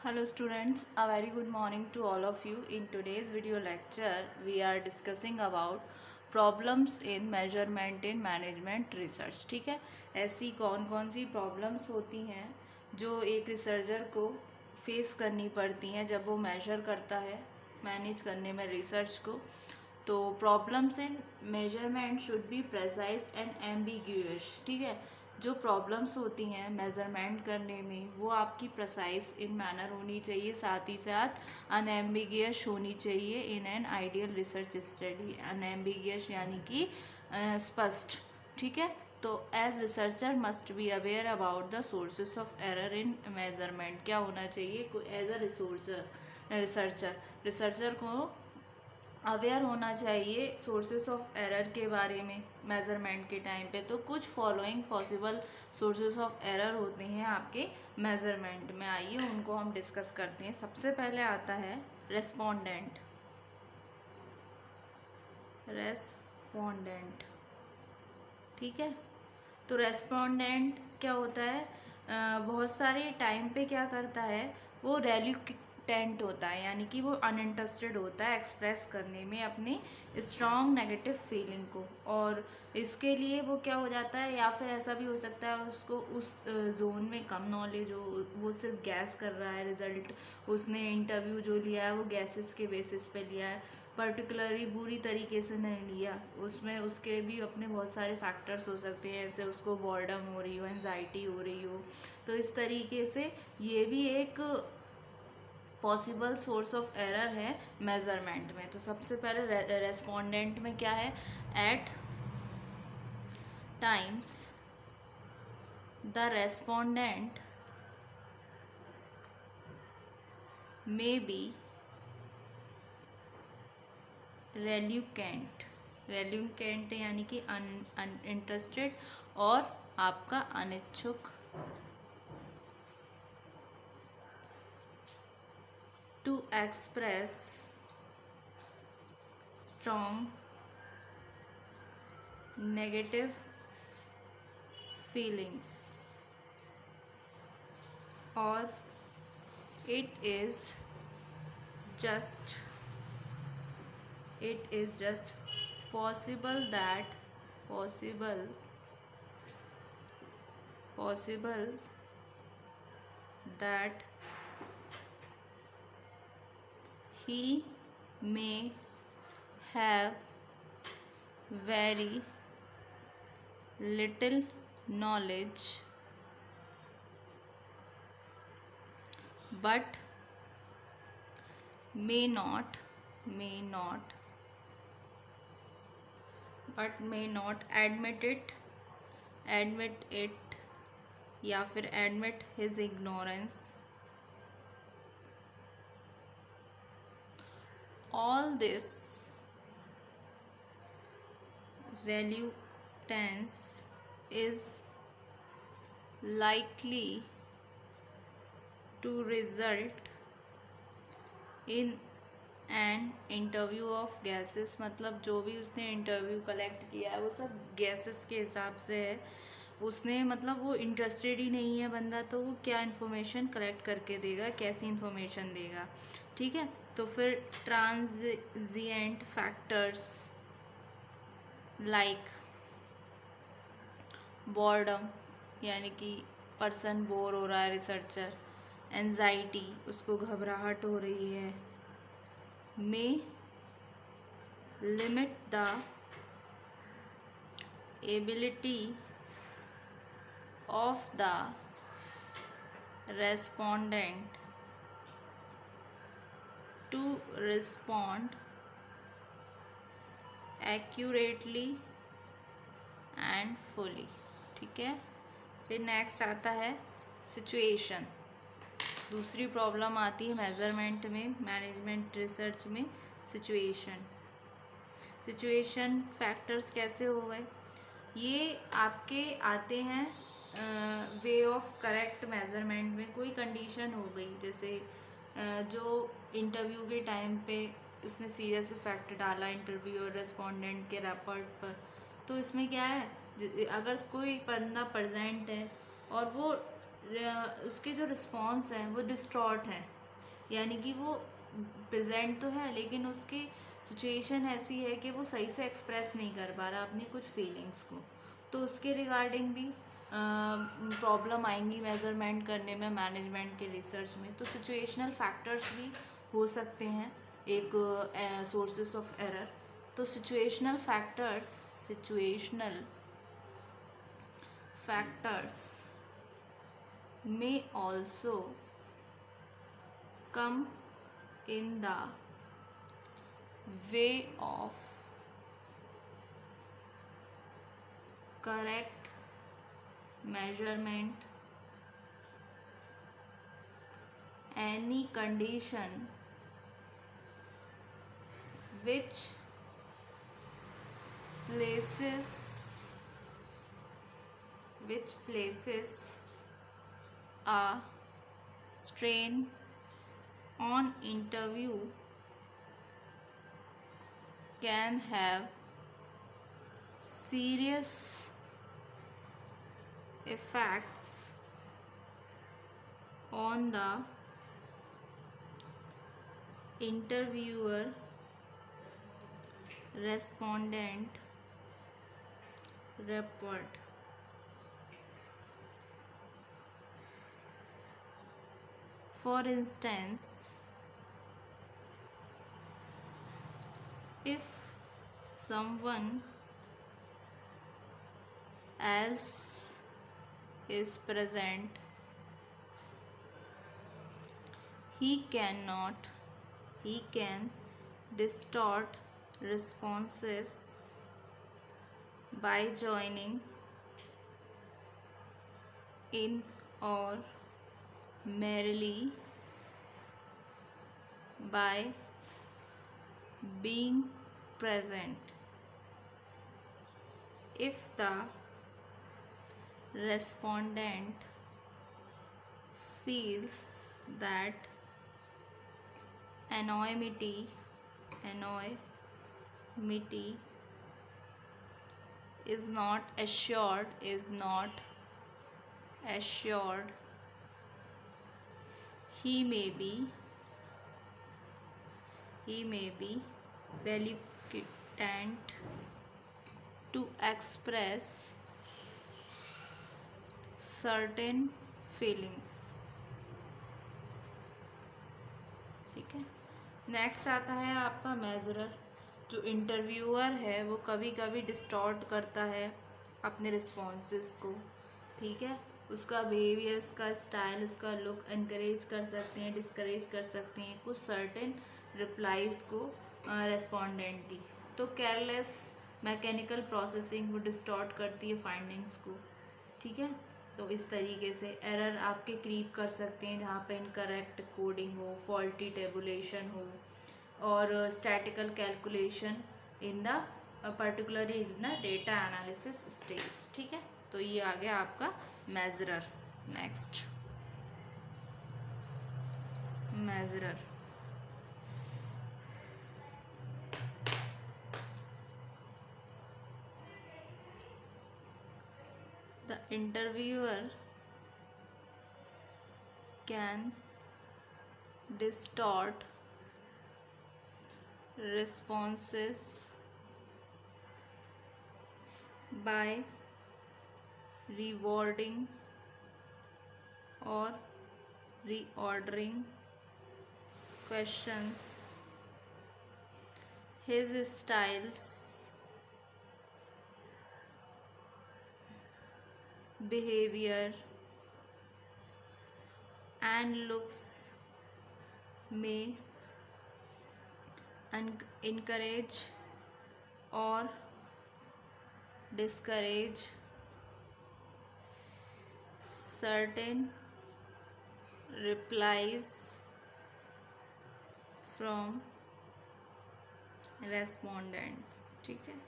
Hello students, a very good morning to all of you. In today's video lecture, we are discussing about problems in measurement in management research. ठीक है, ऐसी कौन कौन सी problems होती हैं जो एक रिसर्चर को फेस करनी पड़ती हैं जब वो मेजर करता है मैनेज करने में रिसर्च को। तो problems in measurement should be precise and ambiguous. ठीक है, जो प्रॉब्लम्स होती हैं मेज़रमेंट करने में वो आपकी प्रेसाइज इन मैनर होनी चाहिए, साथ ही साथ अनएम्बिगियस होनी चाहिए in an ideal research study. Unambiguous यानी कि स्पष्ट। ठीक है, तो as researcher must be aware about the sources of error in measurement. क्या होना चाहिए एज अ रिसर्चर को अवेयर होना चाहिए सोर्सेस ऑफ एरर के बारे में मेज़रमेंट के टाइम पे। तो कुछ following possible sources of error होते हैं आपके मेज़रमेंट में, आइए उनको हम डिस्कस करते हैं। सबसे पहले आता है रेस्पोंडेंट। ठीक है, तो रेस्पोंडेंट क्या होता है, बहुत सारे टाइम पे क्या करता है, वो रेल्यूटेंट होता है, यानी कि वो अनइंटरेस्टेड होता है एक्सप्रेस करने में अपनी स्ट्रॉन्ग नेगेटिव फीलिंग को। और इसके लिए वो क्या हो जाता है, या फिर ऐसा भी हो सकता है उसको उस जोन में कम नॉलेज हो, वो सिर्फ गैस कर रहा है, रिजल्ट उसने इंटरव्यू जो लिया है वो गैसेस के बेसिस पे लिया है, पर्टिकुलरली बुरी तरीके से नहीं लिया। उसमें उसके भी अपने बहुत सारे फैक्टर्स हो सकते हैं, जैसे उसको बॉर्डम हो रही हो, एंजाइटी हो रही हो। तो इस तरीके से ये भी एक पॉसिबल सोर्स ऑफ एरर है मेजरमेंट में। तो सबसे पहले रेस्पोंडेंट में क्या है, at times the respondent may be reluctant यानी कि अनइंटरेस्टेड और आपका अनिच्छुक, to express strong negative feelings, और it is just possible that he may have very little knowledge but may not admit it या फिर admit his ignorance. All this reluctance is likely to result in an interview of gases. मतलब जो भी उसने interview collect किया है वो सब गैसेस के हिसाब से है। उसने मतलब वो इंटरेस्टेड ही नहीं है बंदा, तो वो क्या इन्फॉर्मेशन कलेक्ट करके देगा, कैसी इन्फॉर्मेशन देगा। ठीक है, तो फिर ट्रांजिएंट फैक्टर्स लाइक बॉर्डम, यानी कि पर्सन बोर हो रहा है रिसर्चर, एंजाइटी उसको घबराहट हो रही है, may limit the ability of the respondent to respond accurately and fully। ठीक है, फिर नेक्स्ट आता है सिचुएशन। दूसरी प्रॉब्लम आती है मेजरमेंट में, मैनेजमेंट रिसर्च में, सिचुएशन फैक्टर्स कैसे हो गए, ये आपके आते हैं वे ऑफ करेक्ट मेजरमेंट में। कोई कंडीशन हो गई, जैसे जो इंटरव्यू के टाइम पे उसने सीरियस इफेक्ट डाला इंटरव्यू और रेस्पोंडेंट के रैपर्ट पर, तो इसमें क्या है, अगर कोई बंदा प्रेजेंट है और वो उसके जो रिस्पॉन्स हैं वो डिस्टॉर्ट है, यानी कि वो प्रेजेंट तो है लेकिन उसकी सिचुएशन ऐसी है कि वो सही से एक्सप्रेस नहीं कर पा रहा अपनी कुछ फीलिंग्स को। तो उसके रिगार्डिंग भी प्रॉब्लम आएंगी मेज़रमेंट करने में, मैनेजमेंट के रिसर्च में। तो सिचुएशनल फैक्टर्स भी हो सकते हैं एक सोर्सेस ऑफ एरर। तो situational factors may also come in the way of correct measurement. Any condition which places a strain on interview can have serious effects on the interviewer respondent report. For instance, if someone else is present, he can distort responses by joining in or merely by being present. If the respondent feels that anonymity is not assured, he may be reluctant to express certain feelings. ठीक है। Next आता है आपका मेजरर। जो interviewer है वो कभी कभी डिस्टॉर्ट करता है अपने रिस्पॉन्सेस को, ठीक है। उसका बिहेवियर, उसका स्टाइल, उसका लुक इनकरेज कर सकते हैं, डिस्करेज कर सकते हैं कुछ सर्टेन रिप्लाइज को रेस्पोंडेंट की। तो केयरलेस मैकेनिकल प्रोसेसिंग वो डिस्टॉर्ट करती है फाइंडिंग्स को, ठीक है। तो इस तरीके से एरर आपके क्रीप कर सकते हैं जहाँ पे इनकरेक्ट कोडिंग हो, फॉल्टी टेबुलेशन हो और statistical calculation in the particularly in the data analysis stage, ठीक है। तो ये आ गया आपका मेजरर। Next मेजरर। The interviewer can distort responses by rewording or reordering questions. His styles, behavior and looks may encourage or discourage certain replies from respondents, ठीक है।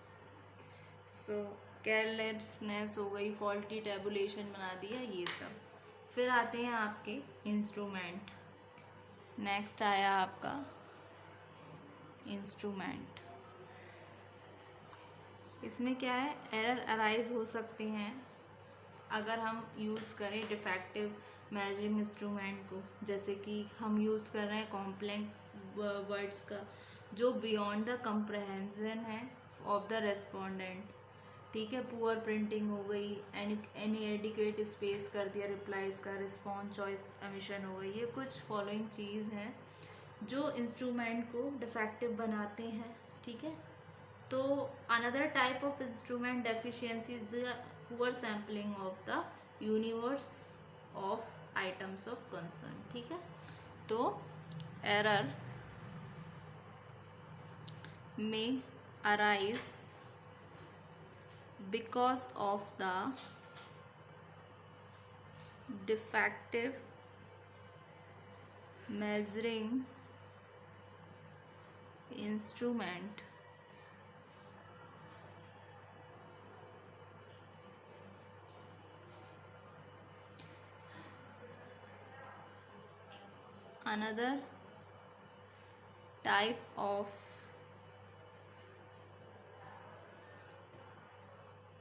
सो carelessness हो गई, फॉल्टी टेबुलेशन बना दिया, ये सब। फिर आते हैं आपके इंस्ट्रूमेंट। नेक्स्ट आया आपका इंस्ट्रूमेंट। इसमें क्या है, एरर अराइज हो सकते हैं अगर हम यूज़ करें डिफेक्टिव मेजरिंग इंस्ट्रूमेंट को, जैसे कि हम यूज़ कर रहे हैं कॉम्प्लेक्स वर्ड्स का जो बियॉन्ड द कंप्रहेंशन है ऑफ द रेस्पोंडेंट, ठीक है, पुअर प्रिंटिंग हो गई, एनी एडिकेट स्पेस कर दिया रिप्लाईज का, रिस्पॉन्स चॉइस एमिशन हो गई, ये कुछ फॉलोइंग चीज़ हैं जो इंस्ट्रूमेंट को डिफेक्टिव बनाते हैं, ठीक है। तो another type of instrument deficiency is the poor sampling of the universe of items of concern, ठीक है। तो एरर में arise because of the defective measuring instrument another type of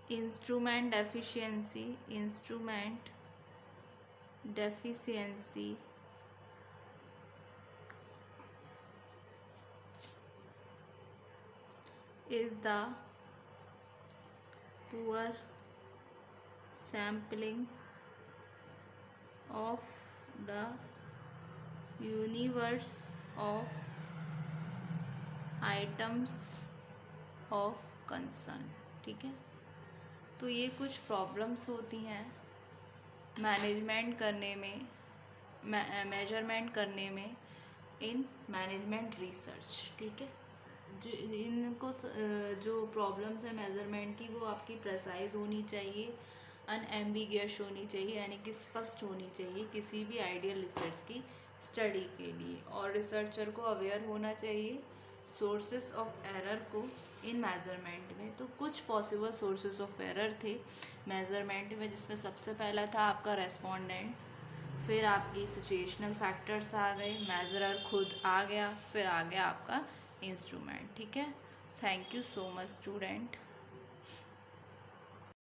instrument deficiency is the poor sampling of the universe of items of concern, ठीक है। तो ये कुछ problems होती हैं मैनेजमेंट करने में, मेजरमेंट करने में इन मैनेजमेंट रिसर्च, ठीक है। जो इनको जो प्रॉब्लम्स है मेजरमेंट की, वो आपकी प्रेसाइज होनी चाहिए, अनएम्बिगियस होनी चाहिए, यानी कि स्पष्ट होनी चाहिए किसी भी आइडियल रिसर्च की स्टडी के लिए। और रिसर्चर को अवेयर होना चाहिए सोर्सेस ऑफ एरर को इन मेज़रमेंट में। तो कुछ पॉसिबल सोर्सेस ऑफ एरर थे मेज़रमेंट में, जिसमें सबसे पहला था आपका रेस्पोंडेंट, फिर आपकी सिचुएशनल फैक्टर्स आ गए, मेज़रर खुद आ गया, फिर आ गया आपका इंस्ट्रूमेंट, ठीक है। Thank you so much student.